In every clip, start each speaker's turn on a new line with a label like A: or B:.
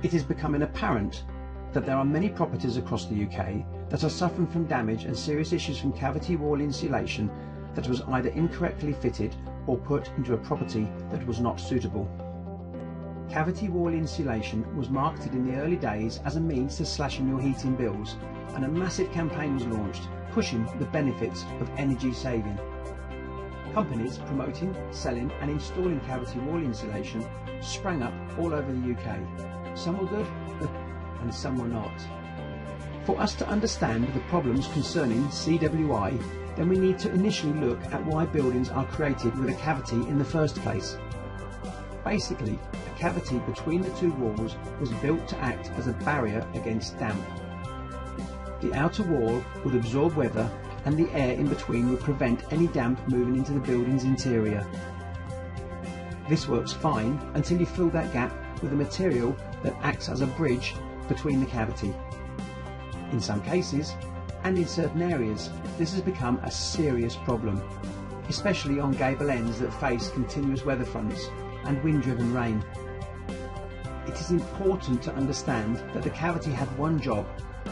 A: It is becoming apparent that there are many properties across the UK that are suffering from damage and serious issues from cavity wall insulation that was either incorrectly fitted or put into a property that was not suitable. Cavity wall insulation was marketed in the early days as a means to slashing your heating bills, and a massive campaign was launched pushing the benefits of energy saving. Companies promoting, selling and installing cavity wall insulation sprang up all over the UK. Some were good and some were not. For us to understand the problems concerning CWI, then we need to initially look at why buildings are created with a cavity in the first place. Basically, a cavity between the two walls was built to act as a barrier against damp. The outer wall would absorb weather and the air in between would prevent any damp moving into the building's interior. This works fine until you fill that gap with a material that acts as a bridge between the cavity. In some cases, and in certain areas, this has become a serious problem, especially on gable ends that face continuous weather fronts and wind-driven rain. It is important to understand that the cavity had one job,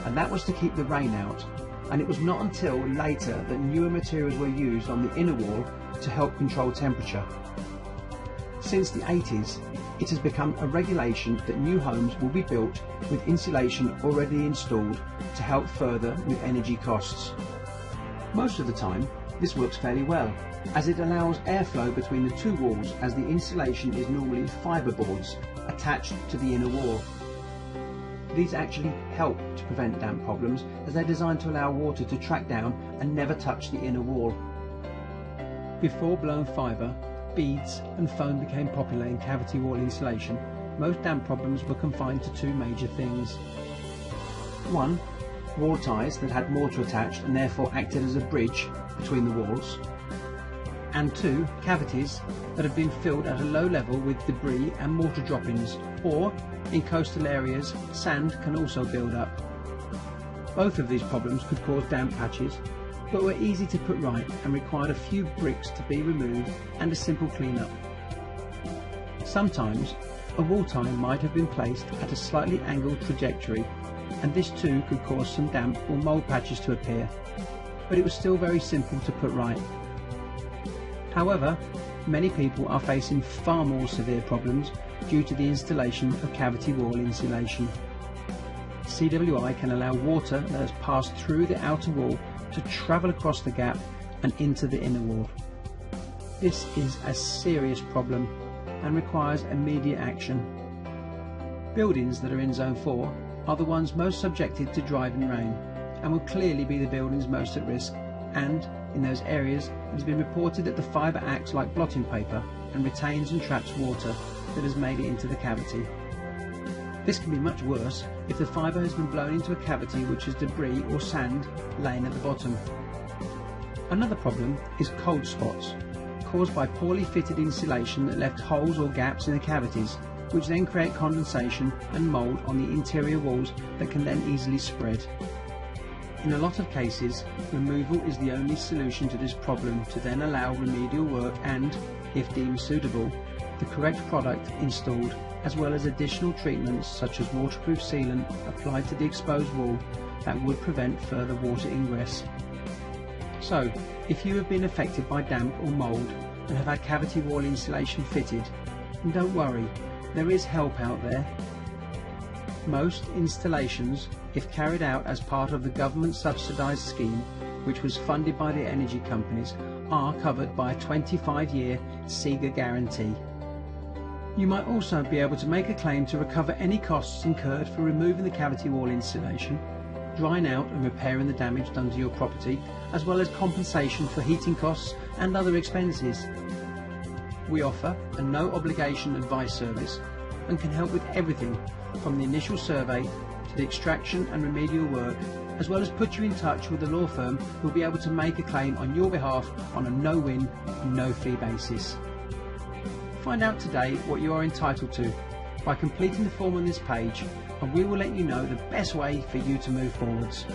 A: and that was to keep the rain out, and it was not until later that newer materials were used on the inner wall to help control temperature. Since the 80s, it has become a regulation that new homes will be built with insulation already installed to help further with energy costs. Most of the time, this works fairly well, as it allows airflow between the two walls, as the insulation is normally fibre boards attached to the inner wall. These actually help to prevent damp problems, as they're designed to allow water to track down and never touch the inner wall. Before blown fibre, beads and foam became popular in cavity wall insulation, most damp problems were confined to two major things. One, wall ties that had mortar attached and therefore acted as a bridge between the walls. And two, cavities that had been filled at a low level with debris and mortar droppings, or, in coastal areas, sand can also build up. Both of these problems could cause damp patches, but were easy to put right and required a few bricks to be removed and a simple clean-up. Sometimes, a wall tie might have been placed at a slightly angled trajectory, and this too could cause some damp or mould patches to appear, but it was still very simple to put right. However, many people are facing far more severe problems due to the installation of cavity wall insulation. CWI can allow water that has passed through the outer wall to travel across the gap and into the inner wall. This is a serious problem and requires immediate action. Buildings that are in Zone 4 are the ones most subjected to driving rain and will clearly be the buildings most at risk, and in those areas it has been reported that the fibre acts like blotting paper and retains and traps water that has made it into the cavity. This can be much worse if the fibre has been blown into a cavity which has debris or sand laying at the bottom. Another problem is cold spots, caused by poorly fitted insulation that left holes or gaps in the cavities, which then create condensation and mould on the interior walls that can then easily spread. In a lot of cases, removal is the only solution to this problem to then allow remedial work and, if deemed suitable, the correct product installed, as well as additional treatments such as waterproof sealant applied to the exposed wall that would prevent further water ingress. So, if you have been affected by damp or mould and have had cavity wall insulation fitted, then don't worry, there is help out there. Most installations, if carried out as part of the government subsidised scheme, which was funded by the energy companies, are covered by a 25-year SEGA guarantee. You might also be able to make a claim to recover any costs incurred for removing the cavity wall insulation, drying out and repairing the damage done to your property, as well as compensation for heating costs and other expenses. We offer a no obligation advice service and can help with everything from the initial survey to the extraction and remedial work, as well as put you in touch with a law firm who will be able to make a claim on your behalf on a no-win, no-fee basis. Find out today what you are entitled to by completing the form on this page, and we will let you know the best way for you to move forwards.